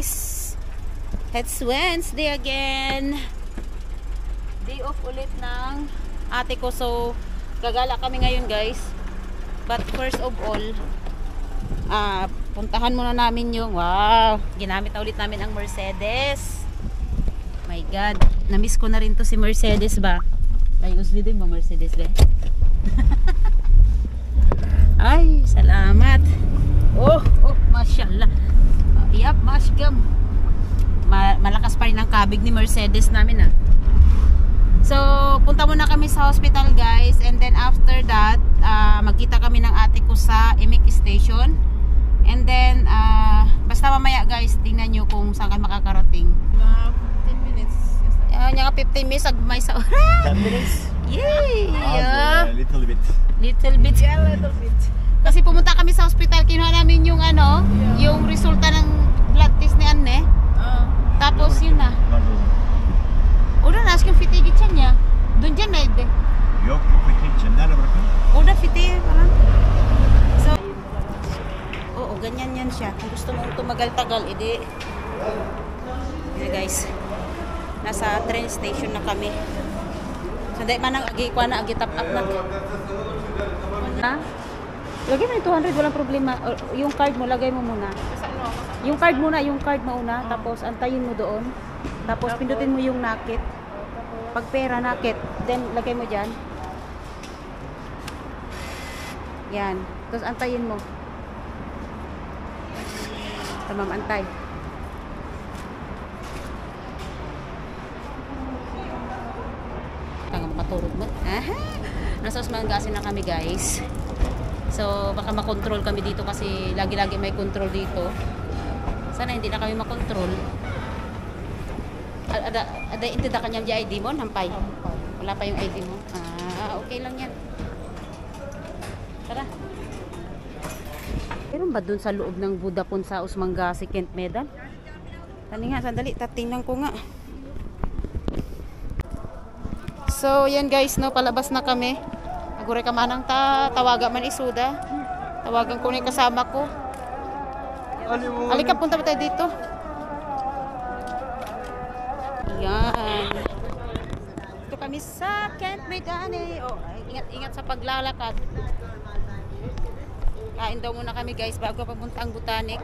guys. It's Wednesday again. Day off ulit ng ate ko. So, gagala kami ngayon guys. But first of all, puntahan muna namin yung, wow, ginamit na ulit namin ang Mercedes. My God, na-miss ko na rin to si Mercedes ba? Ay, usli din ba Mercedes ba? Ay, salamat. Oh, mashallah. Yap, masgam. Malakas pa rin ang kabig ni Mercedes namin So, punta muna kami sa hospital guys. And then after that, magkita kami ng ate ko sa Emik Station. And then, basta mamaya guys, tingnan nyo kung saan kami makakarating. 15 minutes. Nga 15 minutes, agmay sa oras. 10 minutes? Yay! A little bit. Little bit. Yeah, little bit. Kasi pumunta kami sa hospital, kinuha namin yung yung resulta ng blood test ni Anne. Tapos yun na. Udah na, asking fitigit siya niya. Doon dyan na ide. Yok, kitchen. Nara bırakın. Udah fitigit parang. So, oo, ganyan yan siya. Kung gusto mong tumagal-tagal, ide. Yan guys. Nasa train station na kami. So, dahil man ang agi kwa na, agi tap up na. Ha? Lagay mo yung 200, walang problema. Yung card mo, lagay mo muna. Yung card muna, yung card mauna. Tapos, antayin mo doon. Tapos, pindutin mo yung nakit. Pag pera, nakit. Then, lagay mo dyan. Yan. Tapos, antayin mo. Tamam, antay. Tangang paturog mo. Aha! Nasa Usmangasin na kami, guys. So, baka makontrol kami dito kasi lagi-lagi may control dito. Sana hindi na kami makontrol. Ada ito da kanyang ID mo, nampay. Wala pa yung ID mo. Okay lang yan. Tara. Meron ba dun sa loob ng Budapon sa Usmangasin, Kent Medan? Tani nga, sandali. Tatingnan ko nga. So, yan guys, no, palabas na kami. Agure ka manang tawaga man isuda. Tawagan ko na yung kasama ko. Halika, punta ba tayo dito? Yan. Ito kami sa Kent Medan ingat-ingat sa paglalakad. Kain daw muna kami guys bago papunta ang Botanic.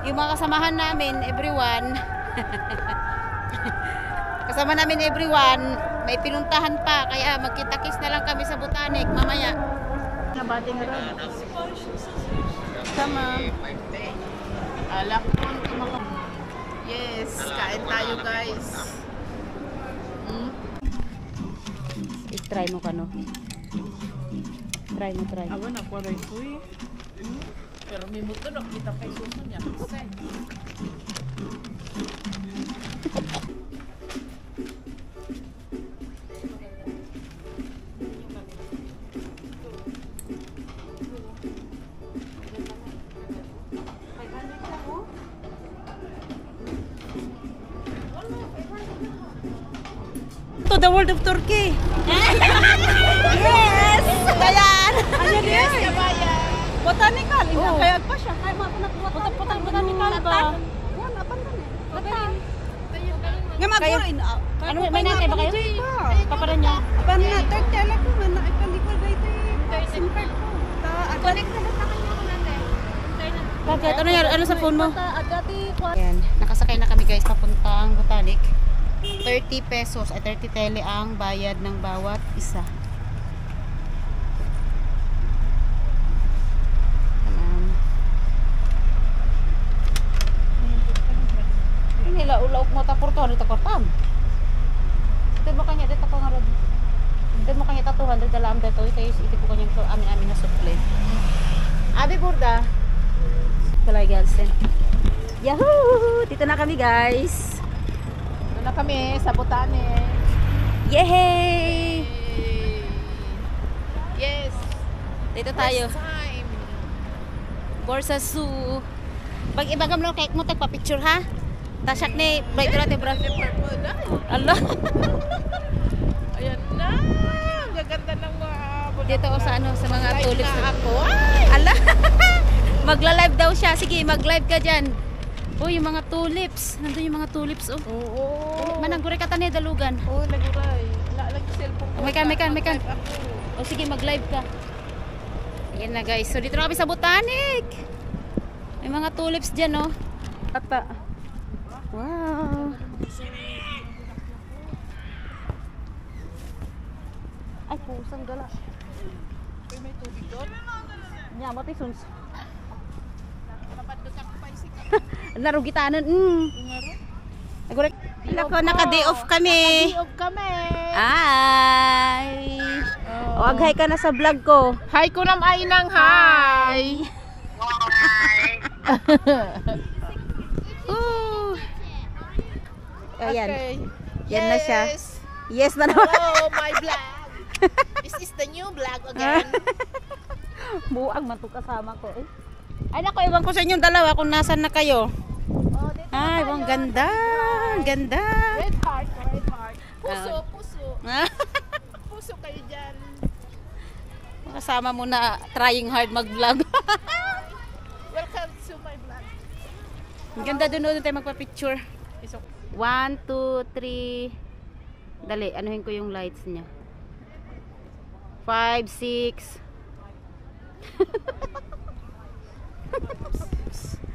Yung mga kasamahan namin, everyone. Kasama namin everyone, may pinuntahan pa, kaya magkita-kiss na lang kami sa Botanic mamaya. Nabating na rin. Sama. Alak mo mga... Yes, kain tayo guys. I-try mo ka no. Try mo. Awan ako rin po eh. Pero may muto no, kita kay susun niya. To the world of Turkey. Yes! Bayan! Ayan yes, kabayan. Botanical. Oh. Kaya pa siya. Kaya botanical ba? Yan, apan na eh. Nga magurin. Ano, may natay ba kayo? Paparan niya. Apan na, Turkey alam ko man, ipalikod ba ito eh. SIM card ko. Connect na sa kanya ko natin. Bakit? Ano yan? Ano sa phone mo? Ayan, nakasakay na kami guys papuntang Botanic. 30 pesos ay 30 tele ang bayad ng bawat isa. Nila ulaok mo ta porto dito kortam. Dito mo kanya dito ko ngarod. Dito mo kanya 200 dalam dito kay iti ko kanya amin na suple. Abi burda. Kalay guys. Yahoo! Dito na kami guys. Na kami sa Botanic. Yay! Yes. Dito tayo. First time. Borsa Zoo. Pag ibagam lang kay mo tagpa-picture ha. Tasyak ni break natin bro. Allah. Ayan na. Gaganda ng mga Dito o sa ano sa mga tulips na na ako. Allah. Magla-live daw siya. Sige, mag-live ka diyan. Oh, yung mga tulips. Nandun yung mga tulips, oh. Oo. Manangguri ka tani dalugan. Oo, naguray. Lagi cellphone ko. Oh, may kan. Mag-live ako. O sige, mag-live ka. Ayan na guys. So dito na kami sa Botanic. May mga tulips dyan, oh. Ata. Wow. Ay, pusang gala. Uy, may tubig doon. Nya, mati suns. Dapat doon ako pa isik. Narugitanan. Ngaro? Nagurek. Nako, naka-day off kami. Naka-day off kami. Ay. O, aghay ka na sa vlog ko. Hi ko nam ay nang hi. Ooh. Ayan. Okay. Yan na siya. Yes. Yes na naman. Hello, my vlog. This is the new vlog again. Buang man to kasama ko eh. Ay nako, iwan ko sa inyong dalawa kung nasan na kayo. Oh, dito Ay, tayo. ang ganda. Ang ganda. Red heart, red heart. Puso, Ah. puso. Puso kayo dyan. Kasama mo na trying hard mag-vlog. Welcome to my vlog. Ang ganda doon tayo magpa-picture. 1, 2, 3. Dali, anuhin ko yung lights niya. 5, 6.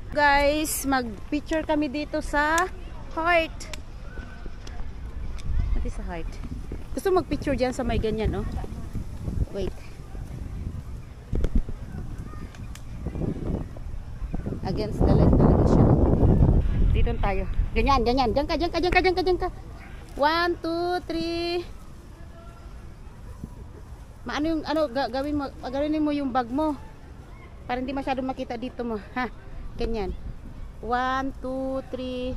Guys, mag-picture kami dito sa heart. Pati sa heart. Gusto mag-picture diyan sa may ganyan, no? Wait. Against the light talaga siya. Dito tayo. Ganyan, ganyan. Diyan ka. 1, 2, 3. Maano yung gawin mo yung bag mo. Para hindi masyadong makita dito mo, ha? Ganyan. 1, 2, 3.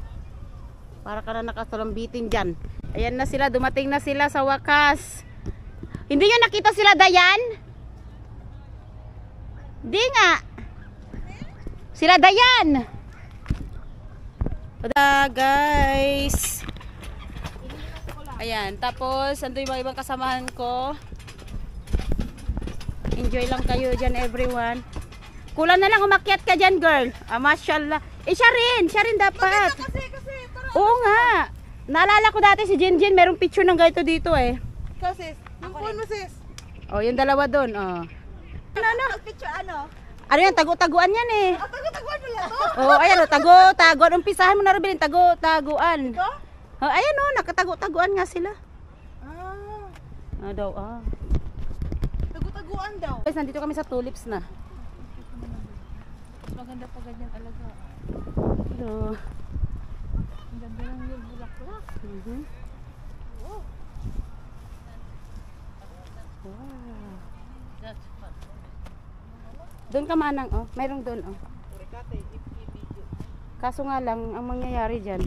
Para ka na nakasalambitin diyan. Ayan na sila, dumating na sila sa wakas. Hindi niyo nakita sila, Dayan? Di nga. Sila Dayan. Tada guys. Ayan, tapos ando yung mga ibang kasamahan ko. Enjoy lang kayo dyan everyone. Kulang na lang umakyat ka dyan girl. Mashallah. Siya rin dapat. Kasi, Oo nga. Naalala ko dati si Jinjin, merong picture ng ganito dito eh. Kasi, yung phone mo sis. Oh, yung dalawa doon, oh. Ano? Picture ano? Ano yan, tagu-taguan yan eh. Tago-taguan mo lang to. Oh, ayan oh, tagu-taguan. Umpisahan mo na rin, tagu-taguan. Ito? Oh, ayan oh, nakatagu-taguan nga sila. Ah. Daw. Tago-taguan daw. Guys, nandito kami sa tulips na. Maganda pa ganyan alaga. Hello. Ang ganda ng yung bulaklak. Wow. Doon ka manang, oh. Mayroong doon, oh. Kaso nga lang, ang mangyayari dyan,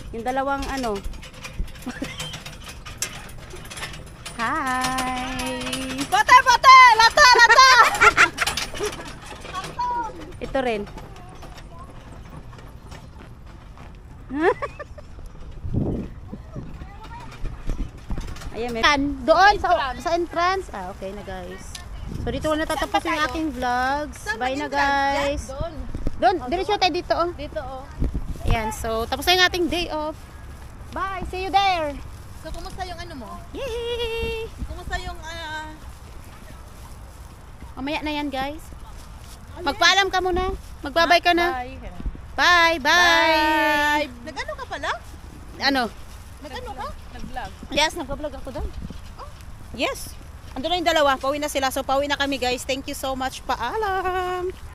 yung dalawang ano. Hi! Bate! Lata! Ito rin. Ayan, may doon sa entrance. Ah, okay na guys. So dito na natatapos yung aking vlogs. Bye na guys. Doon. Doon, diretso tayo dito, oh. Dito oh. Ayan, so tapos na yung ating day off. Bye, see you there. So, kumusta yung ano mo? Yay! Kumusta yung Mamaya na yan guys. Magpaalam ka muna. Magbabay ka na. Bye. Bye. Nag-ano ka pala? Ano? Nag-ano ka? Nag-vlog. Yes, nagpa-vlog ako doon. Yes. Ando na yung dalawa. Pauwi na sila. So pauwi na kami guys. Thank you so much. Paalam.